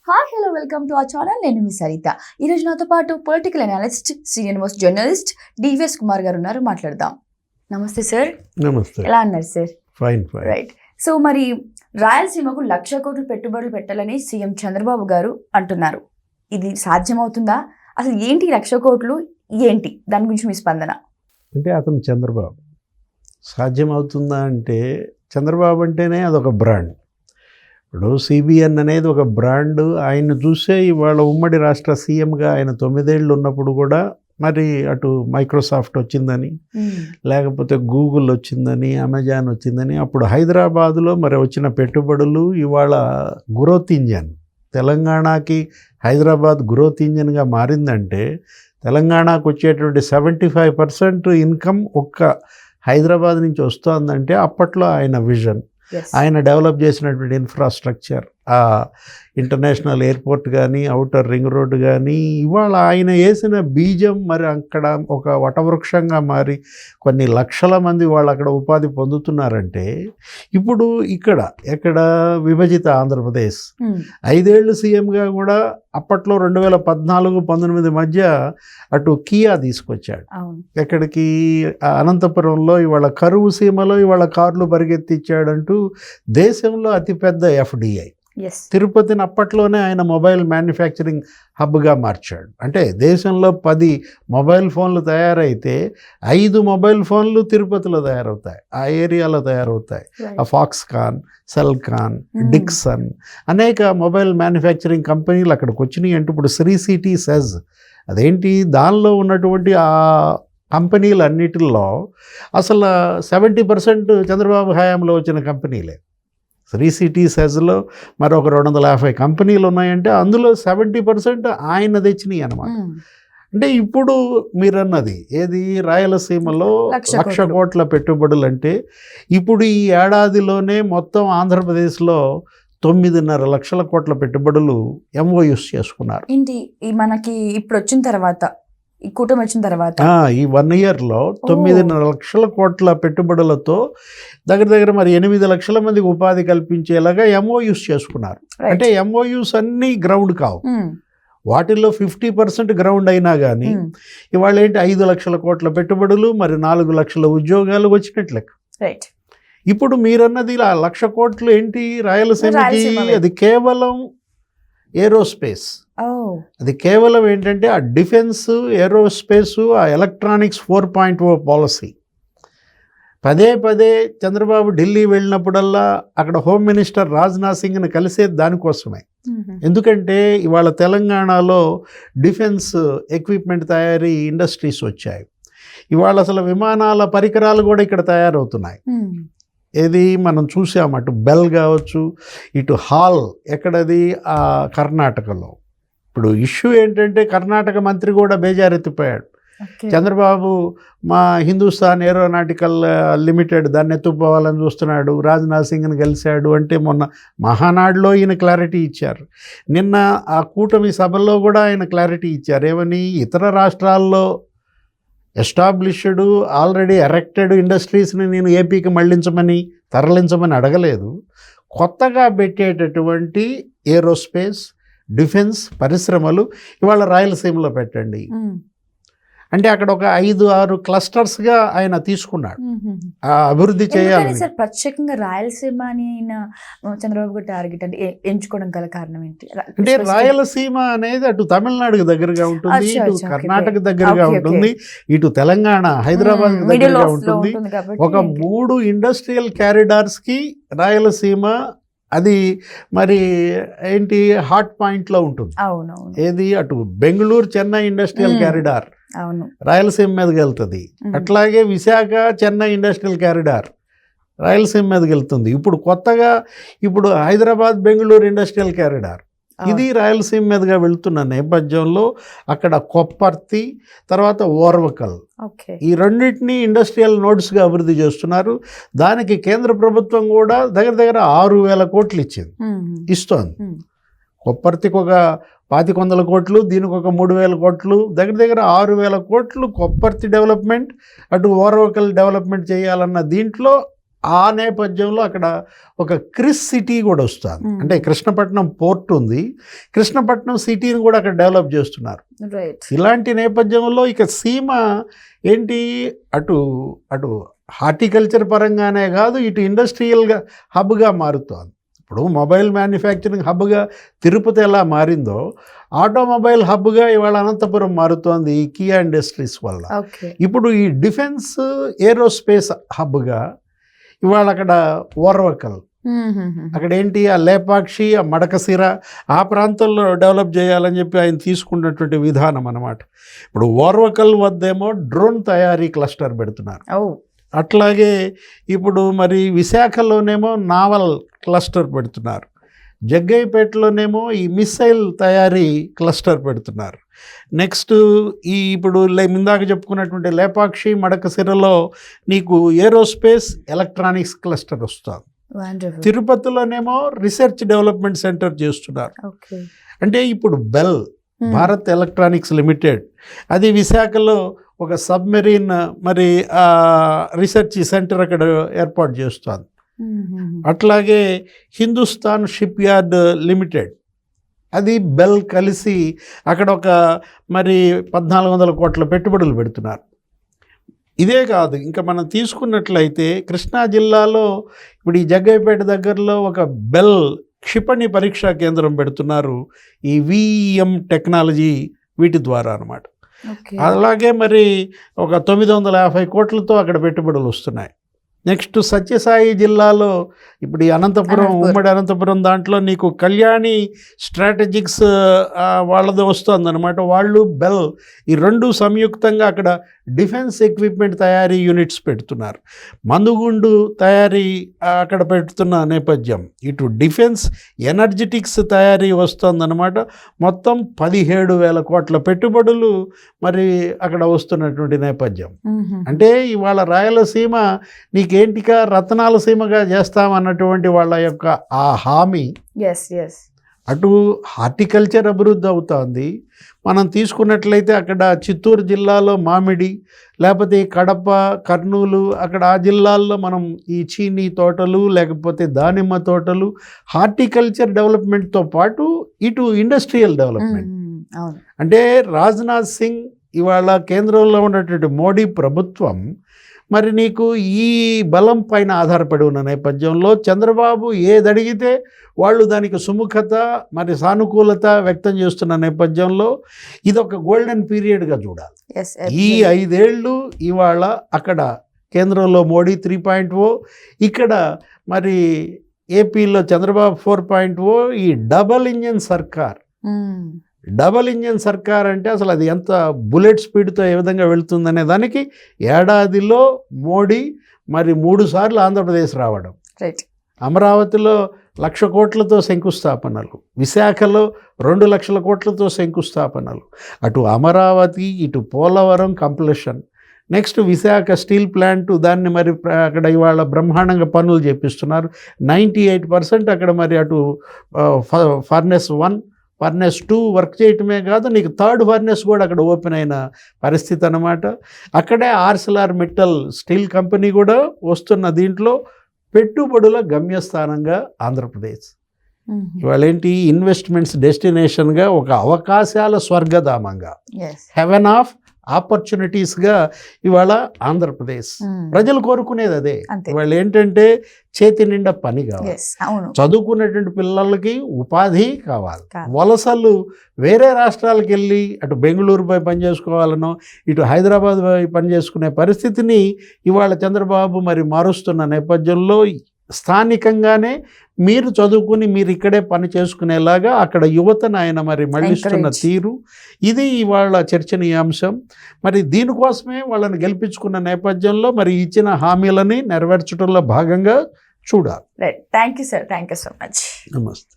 Hi hello welcome to our channel. నేను మీ సరిత. ఈరోజు నాతో పాటు political analyst, senior most journalist DVS Kumar గారు ఉన్నారు. మాట్లాడదాం. నమస్తే సార్. నమస్తే. ఎలా అన్నారు సార్? ఫైన్. రైట్. సో మరి రాయలసీమకు 1,00,000 కోట్లు పెట్టుబడులు పెట్టాలని సీఎం చంద్రబాబు గారు అంటున్నారు. ఇది సాధ్యమవుతుందా? అసలు ఏంటి 1,00,000 కోట్లు ఏంటి? దాని గురించి మీ స్పందన. అంటే అతను చంద్రబాబు సాధ్యమవుతుందా అంటే, చంద్రబాబు అంటేనే అదొక బ్రాండ్. ఇప్పుడు సిబిఎన్ అనేది ఒక బ్రాండ్. ఆయన చూసే ఇవాళ ఉమ్మడి రాష్ట్ర సీఎంగా ఆయన 9 ఏళ్ళు ఉన్నప్పుడు కూడా మరి అటు మైక్రోసాఫ్ట్ వచ్చిందని, లేకపోతే గూగుల్ వచ్చిందని, అమెజాన్ వచ్చిందని, అప్పుడు హైదరాబాదులో మరి వచ్చిన పెట్టుబడులు ఇవాళ గ్రోత్ ఇంజన్. తెలంగాణకి హైదరాబాద్ గ్రోత్ ఇంజన్గా మారిందంటే తెలంగాణకు వచ్చేటువంటి 75% ఇన్కమ్ ఒక్క హైదరాబాద్ నుంచి వస్తుందంటే అప్పట్లో ఆయన విజన్, ఆయన డెవలప్ చేసినటువంటి ఇన్ఫ్రాస్ట్రక్చర్, ఆ ఇంటర్నేషనల్ ఎయిర్పోర్ట్ కానీ, ఔటర్ రింగ్ రోడ్డు కానీ, ఇవాళ ఆయన వేసిన బీజం మరి అక్కడ ఒక వటవృక్షంగా మారి కొన్ని లక్షల మంది వాళ్ళు అక్కడ ఉపాధి పొందుతున్నారంటే, ఇప్పుడు ఎక్కడ విభజిత ఆంధ్రప్రదేశ్ 5 ఏళ్ళు సీఎంగా కూడా అప్పట్లో 2014-19 మధ్య అటు కియా తీసుకొచ్చాడు. ఎక్కడికి అనంతపురంలో ఇవాళ కరువు సీమలో ఇవాళ కార్లు పరిగెత్తిచ్చాడంటూ దేశంలో అతిపెద్ద ఎఫ్డిఐ. తిరుపతిని అప్పట్లోనే ఆయన మొబైల్ మ్యానుఫ్యాక్చరింగ్ హబ్గా మార్చాడు. అంటే దేశంలో 10 మొబైల్ ఫోన్లు తయారైతే 5 మొబైల్ ఫోన్లు తిరుపతిలో తయారవుతాయి, ఆ ఏరియాలో తయారవుతాయి. ఆ ఫాక్స్కాన్, సెల్కాన్, డిక్సన్ అనేక మొబైల్ మ్యానుఫ్యాక్చరింగ్ కంపెనీలు అక్కడికి వచ్చినాయి. అంటే ఇప్పుడు శ్రీ సిటీ సెజ్ అదేంటి, దానిలో ఉన్నటువంటి ఆ కంపెనీలన్నిటిలో అసలు 70% చంద్రబాబు హయాంలో వచ్చిన కంపెనీలే. శ్రీ సిటీ సెజ్లో మరొక 250 కంపెనీలు ఉన్నాయంటే అందులో 70% ఆయన తెచ్చినాయి అన్నమాట. అంటే ఇప్పుడు మీరన్నది ఏది, రాయలసీమలో 1,00,000 కోట్ల పెట్టుబడులు అంటే ఇప్పుడు ఈ ఏడాదిలోనే మొత్తం ఆంధ్రప్రదేశ్లో 9.5 లక్షల కోట్ల పెట్టుబడులు ఎంఓయూస్ చేసుకున్నారు. ఏంటి మనకి ఇప్పుడు వచ్చిన తర్వాత, ఈ కూటమి వచ్చిన తర్వాత ఈ 1 ఇయర్లో 9.5 లక్షల కోట్ల పెట్టుబడులతో దగ్గర మరి 8 లక్షల మందికి ఉపాధి కల్పించేలాగా ఎంఓయూస్ చేసుకున్నారు. అంటే ఎంఓయూస్ అన్నీ గ్రౌండ్ కావు, వాటిల్లో 50% గ్రౌండ్ అయినా కానీ ఇవాళ ఏంటి 5 లక్షల కోట్ల పెట్టుబడులు, మరి 4 లక్షల ఉద్యోగాలు వచ్చినట్లే. ఇప్పుడు మీరన్నది 1,00,000 కోట్లు ఏంటి రాయలసీమకి, అది కేవలం ఏరోస్పేస్. అది కేవలం ఏంటంటే ఆ డిఫెన్స్, ఏరోస్పేసు, ఆ ఎలక్ట్రానిక్స్ 4.0 పాలసీ. పదే చంద్రబాబు ఢిల్లీ వెళ్ళినప్పుడల్లా అక్కడ హోమ్ మినిస్టర్ రాజ్నాథ్ సింగ్ని కలిసేది దానికోసమే. ఎందుకంటే ఇవాళ తెలంగాణలో డిఫెన్స్ ఎక్విప్మెంట్ తయారీ ఇండస్ట్రీస్ వచ్చాయి. ఇవాళ అసలు విమానాల పరికరాలు కూడా ఇక్కడ తయారవుతున్నాయి. ఏది మనం చూసాం, అటు బెల్ కావచ్చు, ఇటు హాల్ ఎక్కడది కర్ణాటకలో. ఇప్పుడు ఇష్యూ ఏంటంటే కర్ణాటక మంత్రి కూడా బేజారెత్తిపోయాడు. చంద్రబాబు మా హిందుస్థాన్ ఏరోనాటికల్ లిమిటెడ్ దాన్ని ఎత్తుకుపోవాలని చూస్తున్నాడు, రాజ్నాథ్ సింగ్ని కలిశాడు అంటే మొన్న మహానాడులో ఈయన క్లారిటీ ఇచ్చారు. నిన్న ఆ కూటమి సభల్లో కూడా ఆయన క్లారిటీ ఇచ్చారు. ఏమని, ఇతర రాష్ట్రాల్లో ఎస్టాబ్లిష్డ్ ఆల్రెడీ ఎరెక్టెడ్ ఇండస్ట్రీస్ని నేను ఏపీకి తరలించమని అడగలేదు. కొత్తగా పెట్టేటటువంటి ఏరోస్పేస్, డిఫెన్స్ పరిశ్రమలు ఇవాళ రాయలసీమలో పెట్టండి అంటే అక్కడ ఒక 5-6 క్లస్టర్స్గా ఆయన తీసుకున్నాడు. అభివృద్ధి చేయాలి సార్. ప్రత్యేకంగా రాయలసీమ అని చంద్రబాబు గారు టార్గెట్ అంటే ఎంచుకోవడం గల కారణం ఏంటి? అంటే రాయలసీమ అనేది అటు తమిళనాడుకు దగ్గరగా ఉంటుంది, ఇటు కర్ణాటక దగ్గరగా ఉంటుంది, ఇటు తెలంగాణ హైదరాబాద్ దగ్గరగా ఉంటుంది. ఒక 3 ఇండస్ట్రియల్ క్యారిడార్స్కి రాయలసీమ అది మరి ఏంటి హాట్ పాయింట్లో ఉంటుంది. ఏది, అటు బెంగళూరు చెన్నై ఇండస్ట్రియల్ క్యారిడార్ రాయలసీమ మీదకి వెళ్తుంది. అట్లాగే విశాఖ చెన్నై ఇండస్ట్రియల్ క్యారిడార్ రాయలసీమ మీదకి వెళ్తుంది. ఇప్పుడు కొత్తగా హైదరాబాద్ బెంగళూరు ఇండస్ట్రియల్ క్యారిడార్ ఇది రాయలసీమ మీదుగా వెళ్తున్న నేపథ్యంలో అక్కడ కొప్పర్తి, తర్వాత ఓర్వకల్, ఈ రెండింటినీ ఇండస్ట్రియల్ నోడ్స్గా అభివృద్ధి చేస్తున్నారు. దానికి కేంద్ర ప్రభుత్వం కూడా దగ్గర 6,000 కోట్లు ఇస్తోంది. కొప్పర్తికి ఒక 2,500 కోట్లు, దీనికి ఒక 3,000 కోట్లు, దగ్గర 6,000 కోట్లు కొప్పర్తి డెవలప్మెంట్, అటు ఓర్వకల్ డెవలప్మెంట్ చేయాలన్న దీంట్లో ఆ నేపథ్యంలో అక్కడ ఒక క్రిస్ సిటీ కూడా వస్తుంది. అంటే కృష్ణపట్నం పోర్ట్ ఉంది, కృష్ణపట్నం సిటీని కూడా అక్కడ డెవలప్ చేస్తున్నారు. రైట్. ఇలాంటి నేపథ్యంలో ఇక సీమ ఏంటి, అటు అటు హార్టికల్చర్ పరంగానే కాదు, ఇటు ఇండస్ట్రియల్గా హబ్గా మారుతోంది. ఇప్పుడు మొబైల్ మ్యానుఫ్యాక్చరింగ్ హబ్గా తిరుపతి ఎలా మారిందో, ఆటోమొబైల్ హబ్గా ఇవాళ అనంతపురం మారుతోంది ఈ కియా ఇండస్ట్రీస్ వల్ల. ఓకే. ఇప్పుడు ఈ డిఫెన్స్ ఏరోస్పేస్ హబ్గా ఇవాళ అక్కడ ఓర్వకల్, అక్కడ ఏంటి ఆ లేపాక్షి, ఆ మడకసిర, ఆ ప్రాంతంలో డెవలప్ చేయాలని చెప్పి ఆయన తీసుకున్నటువంటి విధానం అన్నమాట. ఇప్పుడు ఓర్వకల్ వద్దేమో డ్రోన్ తయారీ క్లస్టర్ పెడుతున్నారు. అట్లాగే ఇప్పుడు మరి విశాఖలోనేమో నావల్ క్లస్టర్ పెడుతున్నారు, జగ్గయ్యపేటలోనేమో ఈ మిస్సైల్ తయారీ క్లస్టర్ పెడుతున్నారు. నెక్స్ట్ ఈ ఇప్పుడు ఇందాక చెప్పుకున్నటువంటి లేపాక్షి, మడకసిరలో నీకు ఏరోస్పేస్ ఎలక్ట్రానిక్స్ క్లస్టర్ వస్తుంది. తిరుపతిలోనేమో రీసెర్చ్ డెవలప్మెంట్ సెంటర్ చేస్తున్నారు. అంటే ఇప్పుడు బెల్, భారత్ ఎలక్ట్రానిక్స్ లిమిటెడ్, అది విశాఖలో ఒక సబ్మెరీన్ మరి రీసెర్చ్ సెంటర్ అక్కడ ఏర్పాటు చేస్తుంది. అట్లాగే హిందుస్థాన్ షిప్ యార్డ్ లిమిటెడ్, అది బెల్ కలిసి అక్కడ ఒక మరి 1400 కోట్ల పెట్టుబడులు పెడుతున్నారు. ఇదే కాదు, ఇంకా మనం తీసుకున్నట్లయితే కృష్ణా జిల్లాలో ఇప్పుడు ఈ జగ్గయ్యపేట దగ్గరలో ఒక బెల్ క్షిపణి పరీక్షా కేంద్రం పెడుతున్నారు, ఈ విఈఎం టెక్నాలజీ వీటి ద్వారా అన్నమాట. అలాగే మరి ఒక 950 కోట్లతో అక్కడ పెట్టుబడులు వస్తున్నాయి. నెక్స్ట్ సత్యసాయి జిల్లాలో ఇప్పుడు ఈ అనంతపురం, ఉమ్మడి అనంతపురం దాంట్లో నీకు కళ్యాణి స్ట్రాటజిక్స్ వాళ్ళది వస్తుంది అనమాట. వాళ్ళు బెల్ ఈ రెండు సంయుక్తంగా అక్కడ డిఫెన్స్ ఎక్విప్మెంట్ తయారీ యూనిట్స్ పెడుతున్నారు. మందుగుండు తయారీ అక్కడ పెడుతున్న నేపథ్యం, ఇటు డిఫెన్స్ ఎనర్జెటిక్స్ తయారీ వస్తుందన్నమాట. మొత్తం 17,000 కోట్ల పెట్టుబడులు మరి అక్కడ వస్తున్నటువంటి నేపథ్యం. అంటే ఇవాళ రాయలసీమ నీకేంటిగా రత్నాల సీమగా చేస్తామన్నటువంటి వాళ్ళ యొక్క ఆ హామీ, అటు హార్టికల్చర్ అభివృద్ధి అవుతోంది. మనం తీసుకున్నట్లయితే అక్కడ చిత్తూరు జిల్లాలో మామిడి, లేకపోతే కడప, కర్నూలు, అక్కడ ఆ జిల్లాల్లో మనం ఈ చీనీ తోటలు, లేకపోతే దానిమ్మ తోటలు, హార్టికల్చర్ డెవలప్మెంట్తో పాటు ఇటు ఇండస్ట్రియల్ డెవలప్మెంట్. అంటే రాజ్నాథ్ సింగ్ ఇవాళ కేంద్రంలో ఉన్నటువంటి మోడీ ప్రభుత్వం మరి నీకు ఈ బలం పైన ఆధారపడి ఉన్న నేపథ్యంలో చంద్రబాబు ఏది అడిగితే వాళ్ళు దానికి సుముఖత మరి సానుకూలత వ్యక్తం చేస్తున్న నేపథ్యంలో ఇది ఒక గోల్డెన్ పీరియడ్గా చూడాలి. ఈ 5 ఏళ్ళు ఇవాళ అక్కడ కేంద్రంలో మోడీ 3.0, ఇక్కడ మరి ఏపీలో చంద్రబాబు 4.0, ఈ డబల్ ఇంజన్ సర్కార్. డబల్ ఇంజన్ సర్కార్ అంటే అసలు అది ఎంత బుల్లెట్ స్పీడ్తో ఏ విధంగా వెళుతుందనే దానికి ఏడాదిలో మోడీ మరి 3 సార్లు ఆంధ్రప్రదేశ్ రావడం, అమరావతిలో 1,00,000 కోట్లతో శంకుస్థాపనలు, విశాఖలో 2 లక్షల కోట్లతో శంకుస్థాపనలు, అటు అమరావతి ఇటు Polavaram completion, next Visakha steel plant దాన్ని మరి అక్కడ ఇవాళ బ్రహ్మాండంగా పనులు చేపిస్తున్నారు. 98% అక్కడ మరి అటు ఫర్నెస్ 1, ఫర్నెస్ 2 వర్క్ చేయటమే కాదు, నీకు 3rd ఫర్నెస్ కూడా అక్కడ ఓపెన్ అయిన పరిస్థితి అన్నమాట. అక్కడే ఆర్సెలర్ మిట్టల్ స్టీల్ కంపెనీ కూడా వస్తున్న దీంట్లో పెట్టుబడుల గమ్యస్థానంగా ఆంధ్రప్రదేశ్. ఇవాళ ఏంటి, ఇన్వెస్ట్మెంట్స్ డెస్టినేషన్గా, ఒక అవకాశాల స్వర్గధామంగా, హెవెన్ ఆఫ్ ఆపర్చునిటీస్గా ఇవాళ ఆంధ్రప్రదేశ్. ప్రజలు కోరుకునేది అదే. ఇవాళ ఏంటంటే చేతి నిండా పని కావాలి, చదువుకున్నటువంటి పిల్లలకి ఉపాధి కావాలి. వలసలు వేరే రాష్ట్రాలకు వెళ్ళి అటు బెంగళూరు పోయి పని చేసుకోవాలనో ఇటు హైదరాబాద్ పోయి పని చేసుకునే పరిస్థితిని ఇవాళ చంద్రబాబు మరి మారుస్తున్న నేపథ్యంలో స్థానికంగానే మీరు చదువుకుని మీరు ఇక్కడే పని చేసుకునేలాగా అక్కడ యువతను ఆయన మరి మళ్ళిస్తున్న తీరు, ఇది ఇవాళ చర్చనీయాంశం. మరి దీనికోసమే వాళ్ళని గెలిపించుకున్న నేపథ్యంలో మరి ఇచ్చిన హామీలని నెరవేర్చడంలో భాగంగా చూడాలి. Thank you sir, thank you so much. నమస్తే.